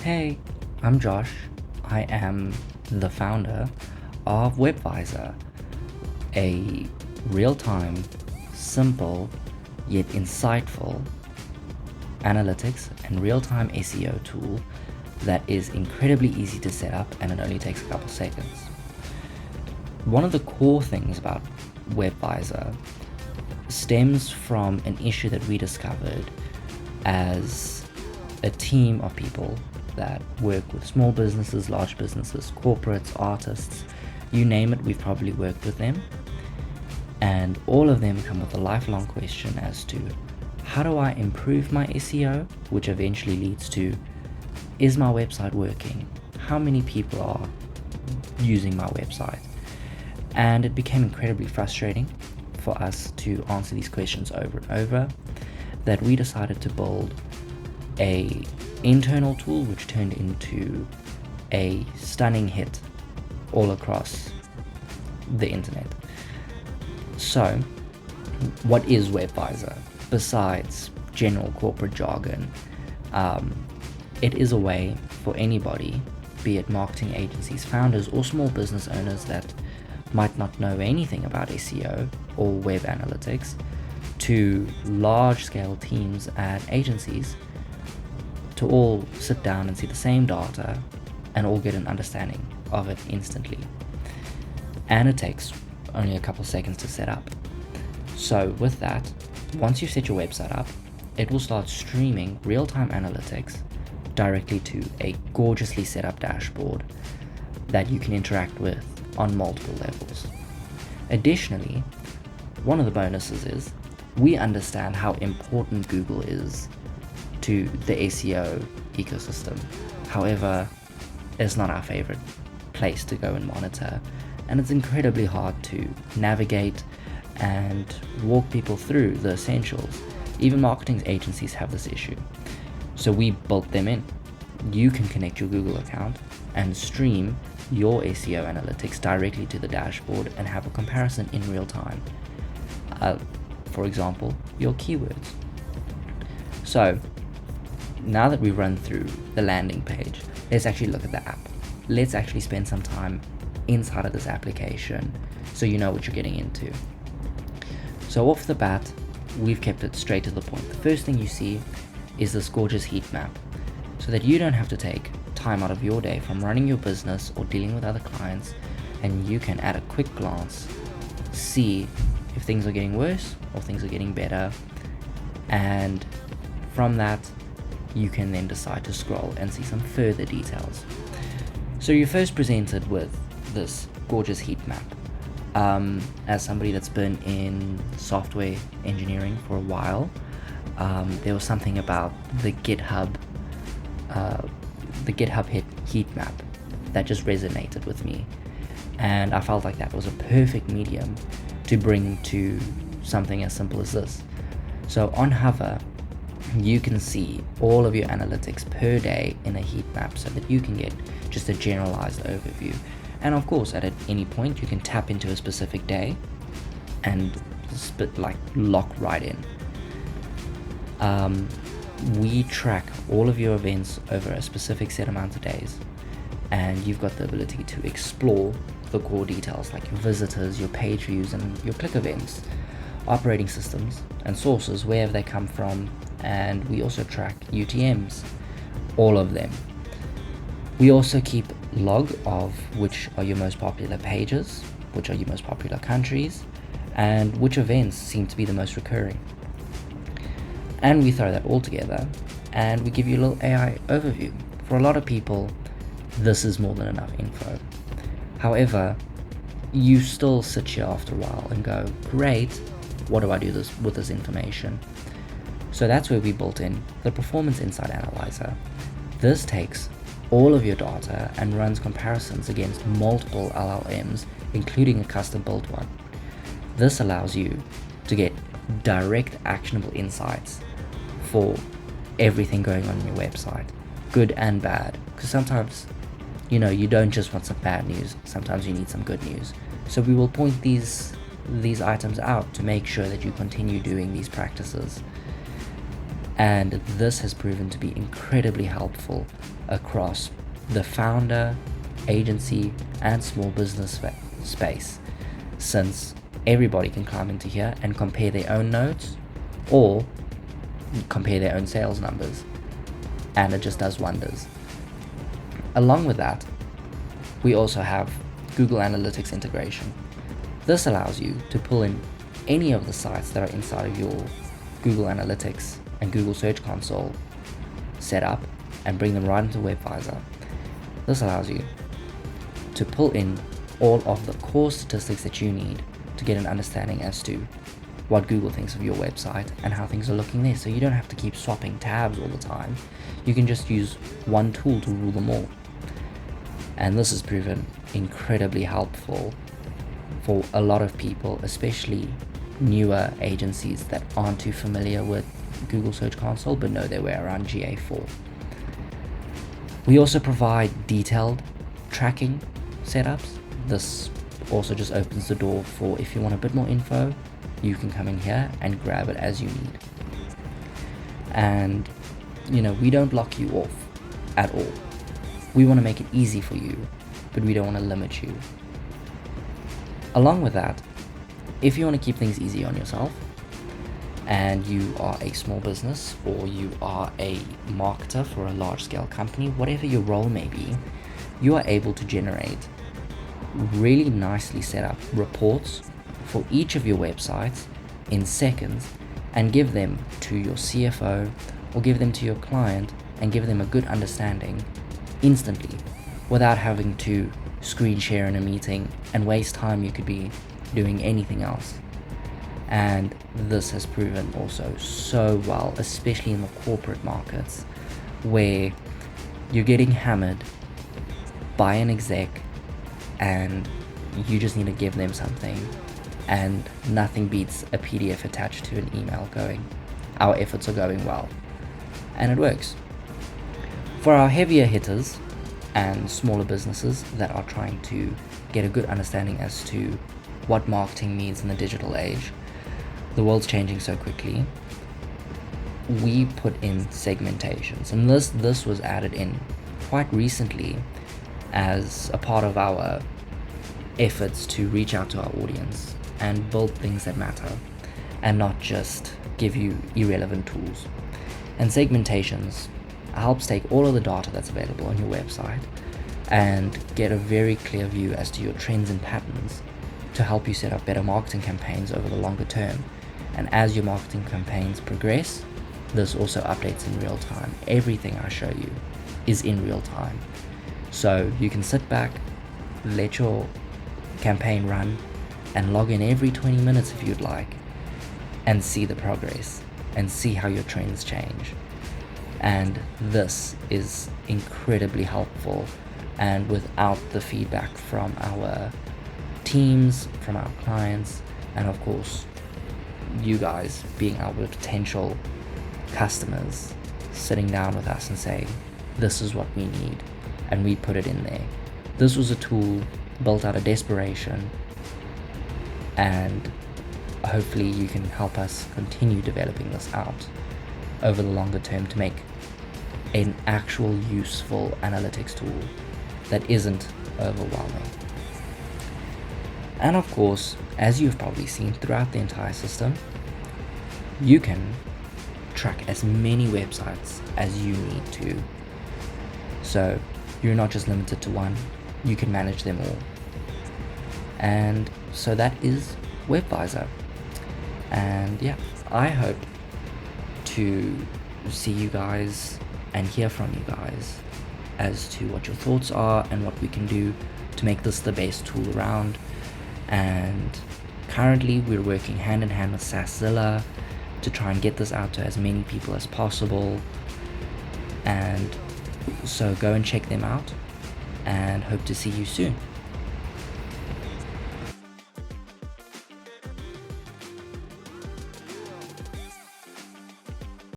Hey, I'm Josh. I am the founder of WebVisor, a real-time, simple, yet insightful analytics and real-time SEO tool that is incredibly easy to set up, and it only takes a couple seconds. One of the core things about WebVisor stems from an issue that we discovered as a team of people that work with small businesses, large businesses, corporates, artists, you name it, we've probably worked with them. And all of them come with a lifelong question as to, how do I improve my SEO? Which eventually leads to, is my website working? How many people are using my website? And it became incredibly frustrating for us to answer these questions over and over, that we decided to build a internal tool which turned into a stunning hit all across the internet. So, what is WebVisor? Besides general corporate jargon, it is a way for anybody, be it marketing agencies, founders, or small business owners that might not know anything about SEO or web analytics, to large-scale teams at agencies, to all sit down and see the same data and all get an understanding of it instantly. And it takes only a couple seconds to set up. So with that, once you've set your website up, it will start streaming real-time analytics directly to a gorgeously set up dashboard that you can interact with on multiple levels. Additionally, one of the bonuses is we understand how important Google is to the SEO ecosystem. However, it's not our favorite place to go and monitor, and it's incredibly hard to navigate and walk people through the essentials. Even marketing agencies have this issue. So we built them in. You can connect your Google account and stream your SEO analytics directly to the dashboard and have a comparison in real time. For example, your keywords. So now that we've run through the landing page, let's actually look at the app. Let's actually spend some time inside of this application so you know what you're getting into. So off the bat, we've kept it straight to the point. The first thing you see is this gorgeous heat map, so that you don't have to take time out of your day from running your business or dealing with other clients, and you can at a quick glance see if things are getting worse or things are getting better, and from that you can then decide to scroll and see some further details. So you're first presented with this gorgeous heat map. As somebody that's been in software engineering for a while, there was something about the GitHub heat map that just resonated with me, and I felt like that was a perfect medium to bring to something as simple as this. So on Hover, you can see all of your analytics per day in a heat map, so that you can get just a generalized overview. And of course, at any point you can tap into a specific day and lock right in. We track all of your events over a specific set amount of days, and you've got the ability to explore the core details like your visitors, your page views, and your click events, operating systems and sources, wherever they come from, and we also track UTMs, all of them. We also keep log of which are your most popular pages, which are your most popular countries, and which events seem to be the most recurring. And we throw that all together and we give you a little AI overview. For a lot of people, this is more than enough info. However, you still sit here after a while and go, great, what do I do with this information? So that's where we built in the Performance Insight Analyzer. This takes all of your data and runs comparisons against multiple LLMs, including a custom built one. This allows you to get direct actionable insights for everything going on your website, good and bad, because sometimes you don't just want some bad news, sometimes you need some good news. So we will point these items out to make sure that you continue doing these practices. And this has proven to be incredibly helpful across the founder, agency, and small business space, since everybody can climb into here and compare their own notes or compare their own sales numbers, and it just does wonders. Along with that, we also have Google Analytics integration. This allows you to pull in any of the sites that are inside of your Google Analytics and Google Search Console setup and bring them right into WebVisor. This allows you to pull in all of the core statistics that you need to get an understanding as to what Google thinks of your website and how things are looking there, so you don't have to keep swapping tabs all the time. You can just use one tool to rule them all. And this has proven incredibly helpful for a lot of people, especially newer agencies that aren't too familiar with Google Search Console but know their way around GA4. We also provide detailed tracking setups. This also just opens the door for, if you want a bit more info, you can come in here and grab it as you need. And we don't lock you off at all. We want to make it easy for you, but we don't want to limit you. Along with that, if you want to keep things easy on yourself, and you are a small business or you are a marketer for a large scale company, whatever your role may be, you are able to generate really nicely set up reports for each of your websites in seconds and give them to your CFO or give them to your client and give them a good understanding instantly without having to screen share in a meeting and waste time you could be doing anything else. And this has proven also so well, especially in the corporate markets where you're getting hammered by an exec and you just need to give them something, and nothing beats a PDF attached to an email going, our efforts are going well. And it works. For our heavier hitters and smaller businesses that are trying to get a good understanding as to what marketing means in the digital age, the world's changing so quickly, we put in segmentations. And this was added in quite recently as a part of our efforts to reach out to our audience and build things that matter and not just give you irrelevant tools. And segmentations helps take all of the data that's available on your website and get a very clear view as to your trends and patterns to help you set up better marketing campaigns over the longer term. And as your marketing campaigns progress, this also updates in real time. Everything I show you is in real time. So you can sit back, let your campaign run, and log in every 20 minutes if you'd like, and see the progress and see how your trends change. And this is incredibly helpful, and without the feedback from our teams, from our clients, and of course you guys being our potential customers sitting down with us and saying, this is what we need, and we put it in there. This was a tool built out of desperation, and hopefully you can help us continue developing this out over the longer term to make an actual useful analytics tool that isn't overwhelming. And of course, as you've probably seen throughout the entire system, you can track as many websites as you need to. So you're not just limited to one, you can manage them all. And so that is WebVisor. And yeah, I hope to see you guys and hear from you guys as to what your thoughts are and what we can do to make this the best tool around. And currently we're working hand in hand with SaasZilla to try and get this out to as many people as possible. And so go and check them out, and hope to see you soon.